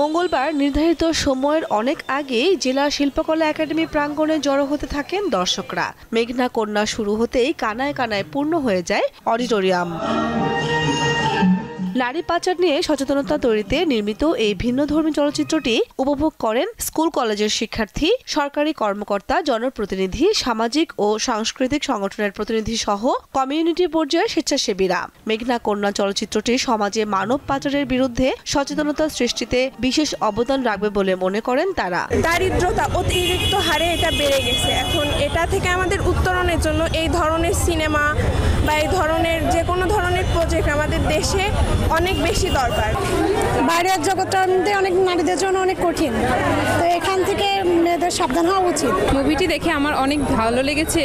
মঙ্গলবার নির্ধারিত সময়ের অনেক আগেই জেলা শিল্পকলা একাডেমি প্রাঙ্গণে জড়ো হতে থাকেন দর্শকরা। মেঘনা কন্যা শুরু হতেই কানায় কানায় পূর্ণ হয়ে যায় অডিটোরিয়াম। নারী পাচার নিয়ে সচেতনতা তৈরিতে নির্মিত এই ভিন্নধর্মী চলচ্চিত্রটি উপভোগ করেন স্কুল কলেজের শিক্ষার্থী, সরকারি কর্মকর্তা, জনপ্রতিনিধি, সামাজিক ও সাংস্কৃতিক সংগঠনের প্রতিনিধি সহ কমিউনিটি পর্যায়ের স্বেচ্ছাসেবীরা। মেঘনা কন্যা চলচ্চিত্রটি সমাজে মানব পাচারের বিরুদ্ধে সচেতনতা সৃষ্টিতে বিশেষ অবদান রাখবে বলে মনে করেন তারা। দারিদ্রতা অতিরিক্ত হারে এটা বেড়ে গেছে। এখন এটা থেকে আমাদের উত্তরণের জন্য এই ধরনের সিনেমা বা এই ধরনের যে কোনো ধরনের প্রজেক্ট আমাদের দেশে অনেক বেশি দরকার। বাইরের জগৎটার মধ্যে অনেক নারীদের জন্য অনেক কঠিন, তো এখান থেকে মেয়েদের সাবধান হওয়া উচিত। মুভিটি দেখে আমার অনেক ভালো লেগেছে।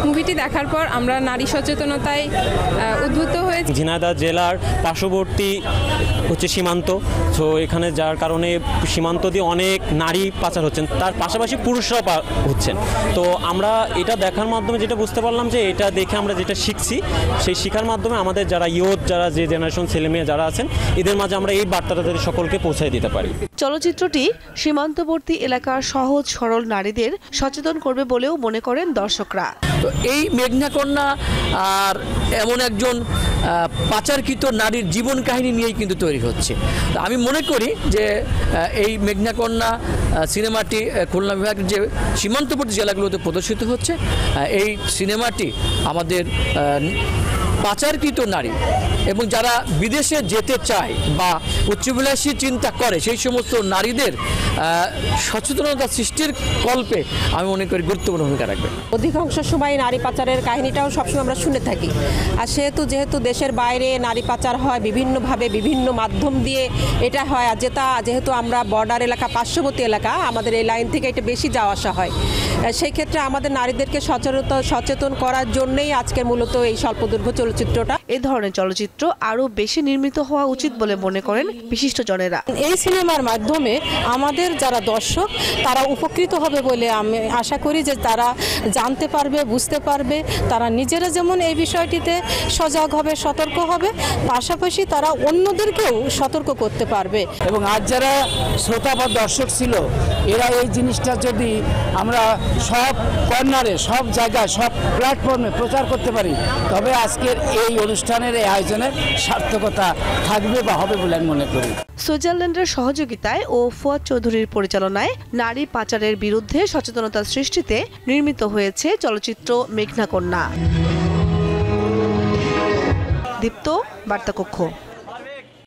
মুভিটি দেখার পর আমরা নারী সচেতনতায় উদ্বুদ্ধ হয়েছি। ঝিনাইদহ জেলার পার্শ্ববর্তী হচ্ছে সীমান্ত, তো এখানে যার কারণে সীমান্ত দিয়ে অনেক নারী পাচার হচ্ছেন, তার পাশাপাশি পুরুষরাও হচ্ছেন। তো আমরা এটা দেখার মাধ্যমে যেটা বুঝতে পারলাম যে এটা দেখে আমরা যেটা শিখছি, সেই শিখার মাধ্যমে আমাদের যারা ইয়ুথ, যারা যে জেনারেশন ছেলেমেয়ে যারা আছেন, এদের মাঝে আমরা এই বার্তাটা সকলকে পৌঁছে দিতে পারি। চলচ্চিত্রটি সীমান্তবর্তী এলাকার সহজ সরল নারীদের সচেতন করবে বলেও মনে করেন দর্শকরা। তো এই মেঘনা কন্যা আর এমন একজন পাচারকৃত নারীর জীবন কাহিনী নিয়েই কিন্তু তৈরি হচ্ছে। আমি মনে করি যে এই মেঘনা কন্যা সিনেমাটি খুলনা বিভাগের যে সীমান্তবর্তী জেলাগুলোতে প্রদর্শিত হচ্ছে, এই সিনেমাটি আমাদের পাচারকৃত নারী এবং যারা বিদেশে যেতে চায় বা উচ্চাভিলাষী চিন্তা করে সেই সমস্ত নারীদের সচেতনতা সৃষ্টির কল্পে আমি মনে করি গুরুত্বপূর্ণ ভূমিকা রাখবে। অধিকাংশ সময় নারী পাচারের কাহিনীটাও সবসময় আমরা শুনে থাকি, আর যেহেতু দেশের বাইরে নারী পাচার হয় বিভিন্নভাবে, বিভিন্ন মাধ্যম দিয়ে এটা হয়, আর যেহেতু আমরা বর্ডার এলাকা, পার্শ্ববর্তী এলাকা, আমাদের এই লাইন থেকে এটা বেশি যাওয়া আসা হয়। সেই ক্ষেত্রে আমাদের নারীদেরকে সচেতন করার জন্যই আজকের মূলত এই স্বল্পদৈর্ঘ্য চলচ্চিত্রটা। এই ধরনের চলচ্চিত্র আরও বেশি নির্মিত হওয়া উচিত বলে মনে করেন বিশিষ্টজনেরা। এই সিনেমার মাধ্যমে আমাদের যারা দর্শক তারা উপকৃত হবে বলে আমি আশা করি, যে তারা জানতে পারবে, বুঝতে পারবে, তারা নিজেরা যেমন এই বিষয়টিতে সজাগ হবে, সতর্ক হবে, পাশাপাশি তারা অন্যদেরকেও সতর্ক করতে পারবে। এবং আজ যারা শ্রোতা বা দর্শক ছিল, এরা এই জিনিসটা যদি আমরা সব কর্নারে, সব জায়গায়, সব প্ল্যাটফর্মে প্রচার করতে পারি, তবে আজকের এই অনুষ্ঠানের এই আয়োজনের সার্থকতা থাকবে বা হবে বলে আমি মনে করি। সুইজারল্যান্ডের সহযোগিতায় ও ফুয়াদ চৌধুরীর পরিচালনায় নারী পাচারের বিরুদ্ধে সচেতনতা সৃষ্টিতে নির্মিত হয়েছে চলচ্চিত্র মেঘনা কন্যা। দীপ্ত, বার্তা কক্ষ।